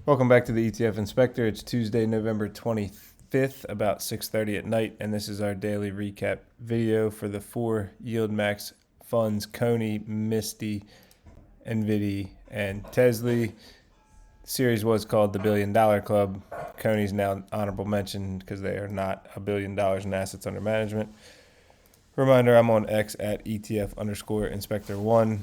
Welcome back to the ETF Inspector. It's Tuesday, November 25th, about 6:30 at night, and this is our daily recap video for the four YieldMax funds: CONY, MSTY, NVDY, and TSLY. The series was called the $1 Billion Club. CONY's now honorable mention because they are not $1 billion in assets under management. Reminder, I'm on X at ETF_Inspector1.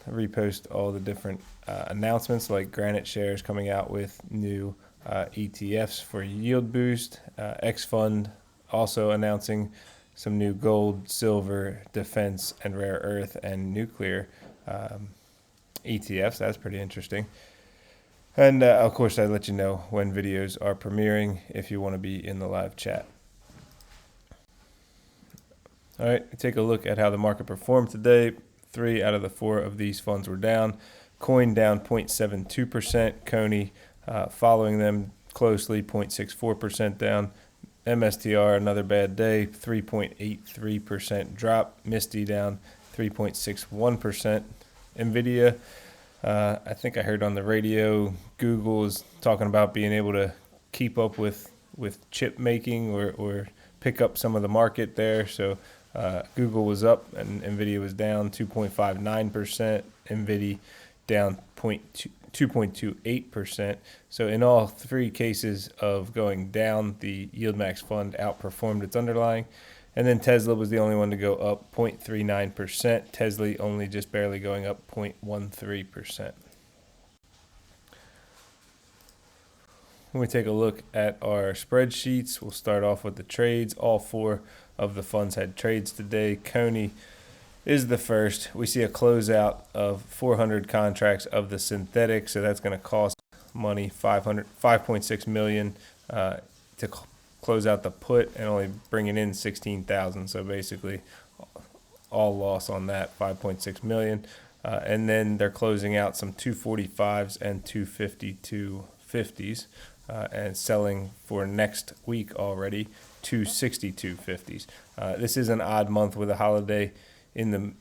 I repost all the different announcements, like Granite Shares coming out with new ETFs for Yield Boost. X Fund also announcing some new gold, silver, defense, and rare earth and nuclear ETFs. That's pretty interesting. And of course, I let you know when videos are premiering if you want to be in the live chat. All right, take a look at how the market performed today. 3 out of the 4 of these funds were down. COIN down 0.72%. CONY following them closely, 0.64% down. MSTR, another bad day, 3.83% drop. MSTY down 3.61%. NVIDIA, I think I heard on the radio, Google is talking about being able to keep up with chip making or pick up some of the market there. So Google was up and NVIDIA was down 2.59%. NVIDIA down 2.28%. So in all 3 cases of going down, the YieldMax fund outperformed its underlying. And then TSLY was the only one to go up 0.39%. TSLY only just barely going up 0.13%. When we take a look at our spreadsheets, we'll start off with the trades. All 4 of the funds had trades today. CONY is the first. We see a closeout of 400 contracts of the synthetic, so that's going to cost money, $5.6 million to close out the put, and only bringing in 16,000. So basically, all loss on that, $5.6 million. And then they're closing out some 245s and 252.50s. And selling for next week already 262.50s. This is an odd month with a holiday in the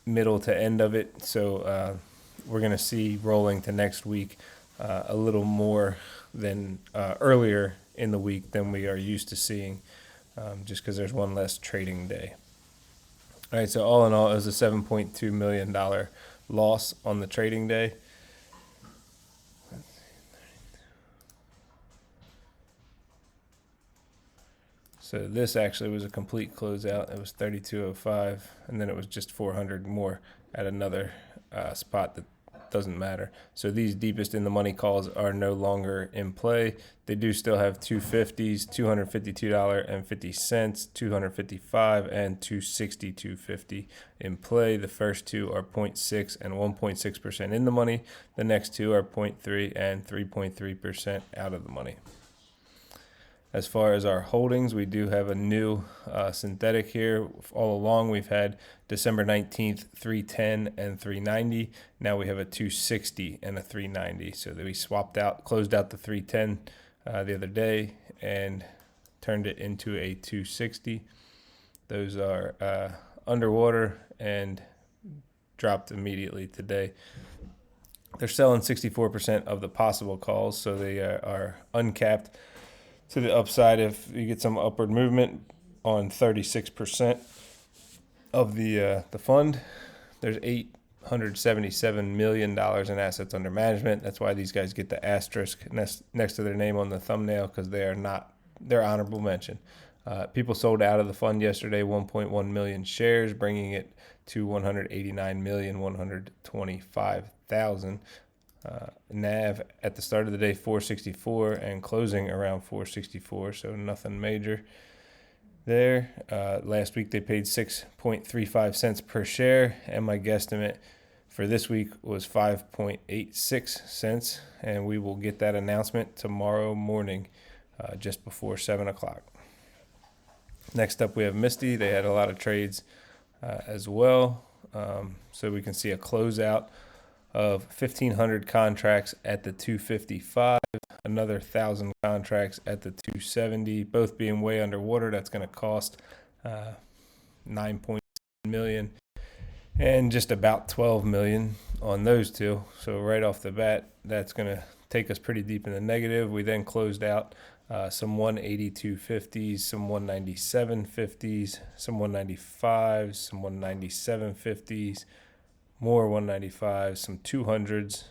middle to end of it, so we're going to see rolling to next week a little more than earlier in the week than we are used to seeing, just because there's one less trading day. All right, so all in all, it was a $7.2 million loss on the trading day. So this actually was a complete closeout. It was 32.05, and then it was just 400 more at another spot that doesn't matter. So these deepest in the money calls are no longer in play. They do still have 250s, $252.50, 255, and 262.50 in play. The first 2 are 0.6 and 1.6% in the money. The next 2 are 0.3 and 3.3% out of the money. As far as our holdings, we do have a new synthetic here. All along, we've had December 19th, 310 and 390. Now we have a 260 and a 390. So that we closed out the 310 the other day and turned it into a 260. Those are underwater and dropped immediately today. They're selling 64% of the possible calls, so they are uncapped to the upside if you get some upward movement on 36% of the fund. There's $877 million in assets under management. That's why these guys get the asterisk next to their name on the thumbnail, because they're honorable mention. People sold out of the fund yesterday, 1.1 million shares, bringing it to 189,125,000. NAV at the start of the day 464 and closing around 464, so nothing major there. Last week they paid 6.35 cents per share, and my guesstimate for this week was 5.86 cents, and we will get that announcement tomorrow morning just before 7 o'clock. Next up we have MSTY. They had a lot of trades as well, so we can see a closeout of 1,500 contracts at the 255, another 1,000 contracts at the 270, both being way underwater. That's going to cost $9.7 million and just about $12 million on those two. So right off the bat, that's going to take us pretty deep in the negative. We then closed out some 182.50s, some 197.50s, some 195s, some 197.50s, more 195s, some 200s,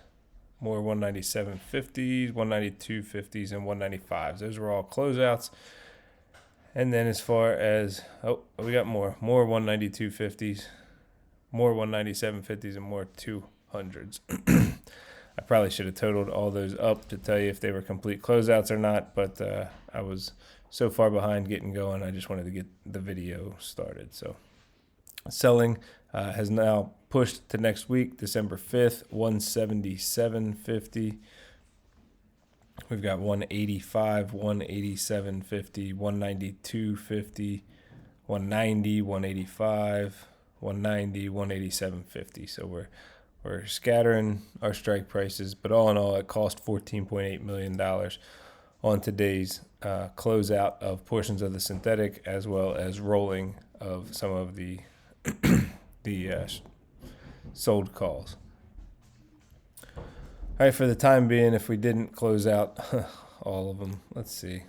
more 197.50s, 192.50s, and 195s. Those were all closeouts. And then as far as, we got more 192.50s, more 197.50s, and more 200s. I probably should have totaled all those up to tell you if they were complete closeouts or not, but I was so far behind getting going, I just wanted to get the video started. So selling has now pushed to next week, December 5th, 177.50. We've got 185, 187.50, 192.50, 190, 185, 190, 187.50. So we're scattering our strike prices, but all in all, it cost $14.8 million on today's closeout of portions of the synthetic, as well as rolling of some of the sold calls. All right, for the time being, if we didn't close out all of them, let's see.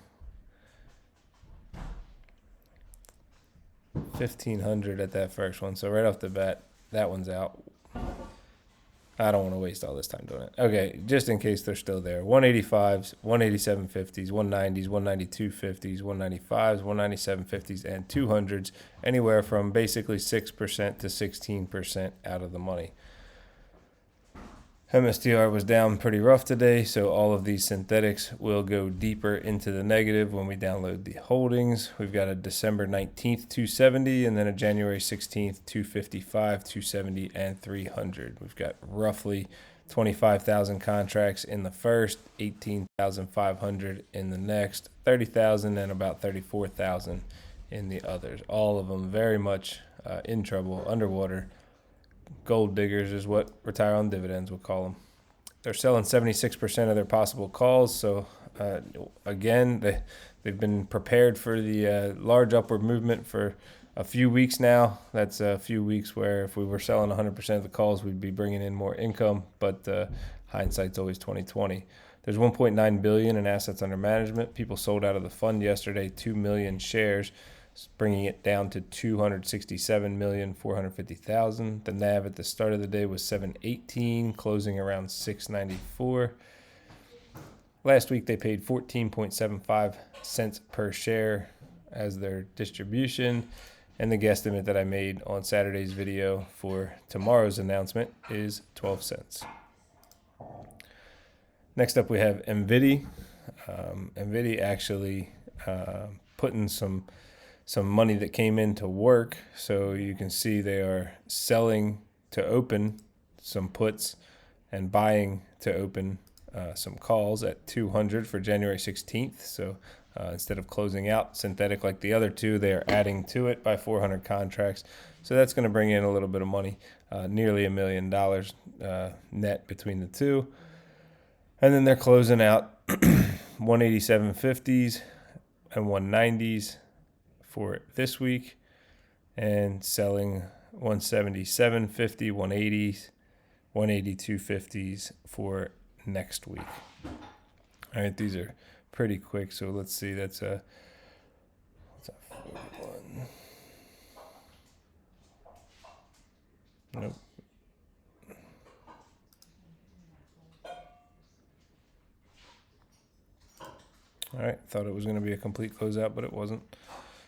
1,500 at that first one. So right off the bat, that one's out. I don't want to waste all this time doing it. Okay, just in case they're still there. 185s, 187.50s, 190s, 192.50s, 195s, 197.50s, and 200s, anywhere from basically 6% to 16% out of the money. MSTY was down pretty rough today, so all of these synthetics will go deeper into the negative when we download the holdings. We've got a December 19th 270, and then a January 16th 255, 270, and 300. We've got roughly 25,000 contracts in the first, 18,500 in the next, 30,000, and about 34,000 in the others. All of them very much in trouble, underwater. Gold diggers is what retire on dividends would call them. They're selling 76% of their possible calls. So again, they've been prepared for the large upward movement for a few weeks now. That's a few weeks where if we were selling 100% of the calls, we'd be bringing in more income. But hindsight's always 20/20. There's 1.9 billion in assets under management. People sold out of the fund yesterday, 2 million shares, bringing it down to 267,450,000. The NAV at the start of the day was 718, closing around 694. Last week they paid 14.75 cents per share as their distribution, and the guesstimate that I made on Saturday's video for tomorrow's announcement is 12 cents. Next up we have NVDY. NVDY actually putting some money that came in to work. So you can see they are selling to open some puts and buying to open some calls at 200 for January 16th. So instead of closing out synthetic like the other two, they are adding to it by 400 contracts. So that's going to bring in a little bit of money, nearly $1 million net between the two. And then they're closing out 187.50s and 190s for this week, and selling 177.50, 180s, 182.50s for next week. All right, these are pretty quick, so let's see. That's a 41. Nope. All right, thought it was going to be a complete closeout, but it wasn't.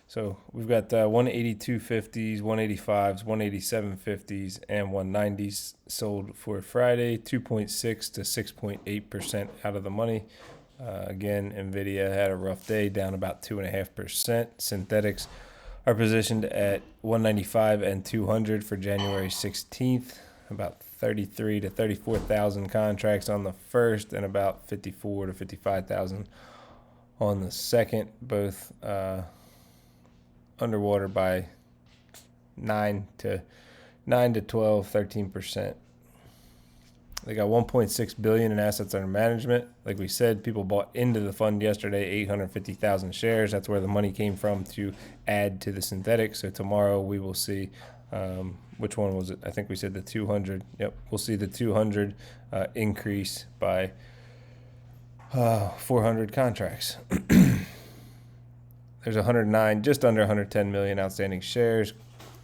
So we've got 182.50s, 185s, 187.50s, and 190s sold for Friday, 2.6 to 6.8% out of the money. Again, NVIDIA had a rough day, down about 2.5%. Synthetics are positioned at 195 and 200 for January 16th, about 33 to 34,000 contracts on the first, and about 54 to 55,000 on the second, both underwater by 9 to 12, 13%. They got 1.6 billion in assets under management. Like we said, people bought into the fund yesterday, 850,000 shares. That's where the money came from to add to the synthetic. So tomorrow we will see, which one was it? I think we said the 200. Yep, we'll see the 200 increase by 400 contracts. There's 109, just under 110 million outstanding shares.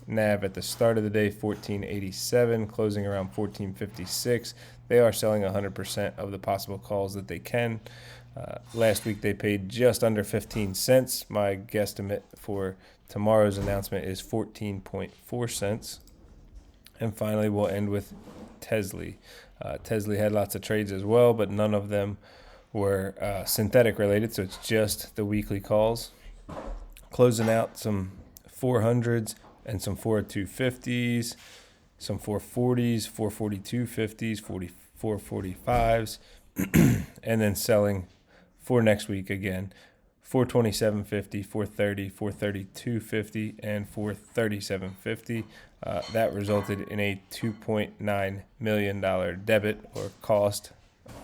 NAV at the start of the day, 1487, closing around 1456. They are selling 100% of the possible calls that they can. Last week they paid just under 15 cents. My guesstimate for tomorrow's announcement is 14.4 cents. And finally, we'll end with TSLY. TSLY had lots of trades as well, but none of them were synthetic related, so it's just the weekly calls. Closing out some 400s and some 40250s, some 440s, 44250s, 445s, and then selling for next week again, 427.50, 430, 432.50, and 437.50. That resulted in a $2.9 million debit or cost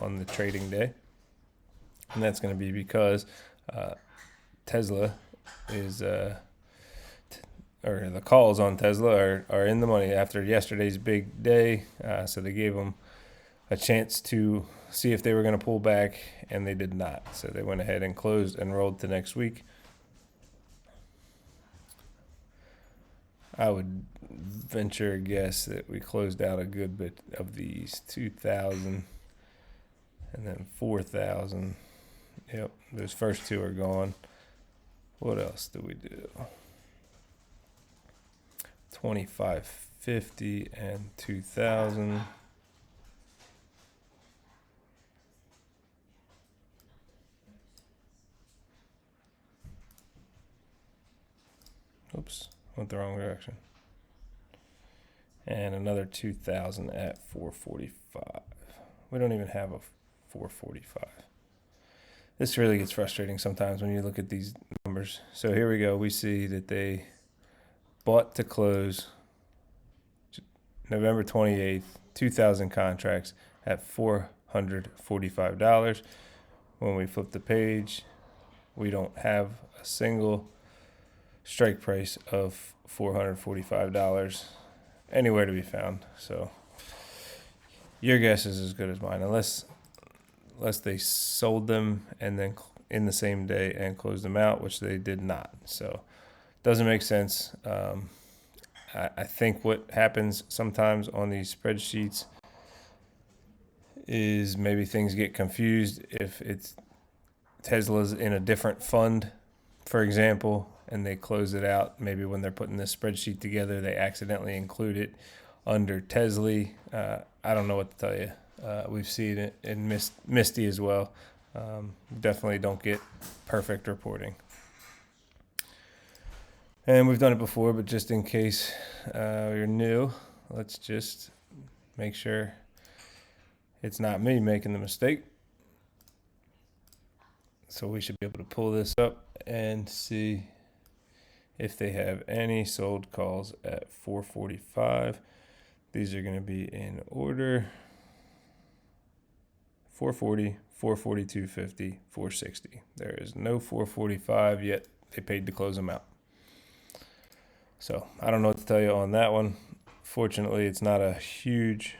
on the trading day. And that's going to be because Tesla is, or the calls on Tesla are in the money after yesterday's big day. So they gave them a chance to see if they were going to pull back, and they did not. So they went ahead and closed and rolled to next week. I would venture a guess that we closed out a good bit of these 2,000 and then 4,000. Yep, those first two are gone. What else do we do? 25.50 and 2,000. Oops, went the wrong direction. And another 2,000 at 445. We don't even have a 445. This really gets frustrating sometimes when you look at these numbers. So here we go. We see that they bought to close November 28th, 2,000 contracts at $445. When we flip the page, we don't have a single strike price of $445 anywhere to be found. So your guess is as good as mine, unless they sold them and then in the same day and closed them out, which they did not. So doesn't make sense. I think what happens sometimes on these spreadsheets is maybe things get confused if it's Tesla's in a different fund, for example, and they close it out. Maybe when they're putting this spreadsheet together, they accidentally include it under TSLY. I don't know what to tell you. We've seen it in MSTY as well. Definitely don't get perfect reporting. And we've done it before, but just in case you're new, let's just make sure it's not me making the mistake. So we should be able to pull this up and see if they have any sold calls at 445. These are going to be in order: 440, 442.50, 460. There is no 445 yet. They paid to close them out. So I don't know what to tell you on that one. Fortunately, it's not a huge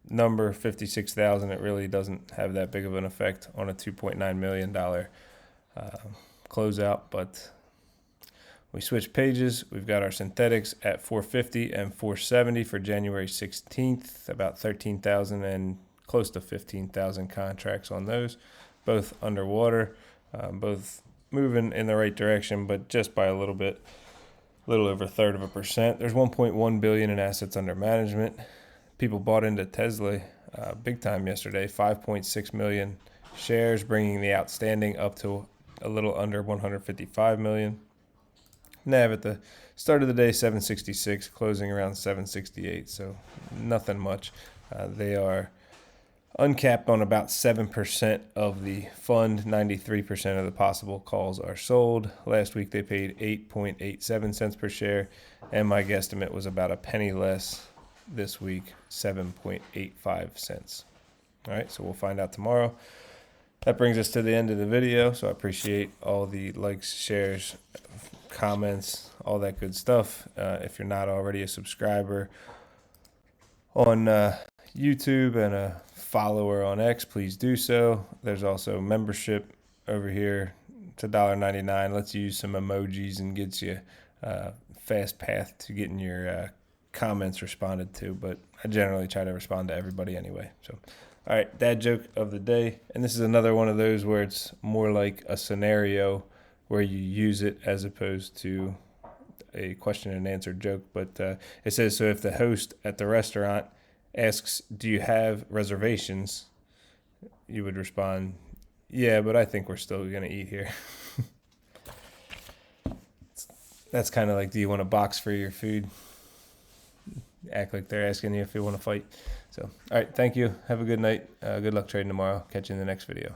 number, 56,000. It really doesn't have that big of an effect on a $2.9 million closeout. But we switch pages. We've got our synthetics at 450 and 470 for January 16th, about 13,000 and close to 15,000 contracts on those, both underwater, both moving in the right direction, but just by a little bit. Little over 1/3%. There's 1.1 billion in assets under management. People bought into TSLY big time yesterday. 5.6 million shares, bringing the outstanding up to a little under 155 million. NAV at the start of the day 766, closing around 768. So nothing much. They are uncapped on about 7% of the fund. 93% of the possible calls are sold. Last week they paid 8.87 cents per share, and my guesstimate was about a penny less this week, 7.85 cents. All right, so we'll find out tomorrow. That brings us to the end of the video, so I appreciate all the likes, shares, comments, all that good stuff. If you're not already a subscriber on YouTube and a follower on X, please do so. There's also membership over here. It's $1.99. Lets you use some emojis and gets you a fast path to getting your comments responded to. But I generally try to respond to everybody anyway. So, all right, dad joke of the day. And this is another one of those where it's more like a scenario where you use it as opposed to a question and answer joke. But it says, so if the host at the restaurant asks, do you have reservations? You would respond, yeah, but I think we're still going to eat here. That's kind of like, do you want a box for your food? Act like they're asking you if you want to fight. So, all right, thank you. Have a good night. Good luck trading tomorrow. Catch you in the next video.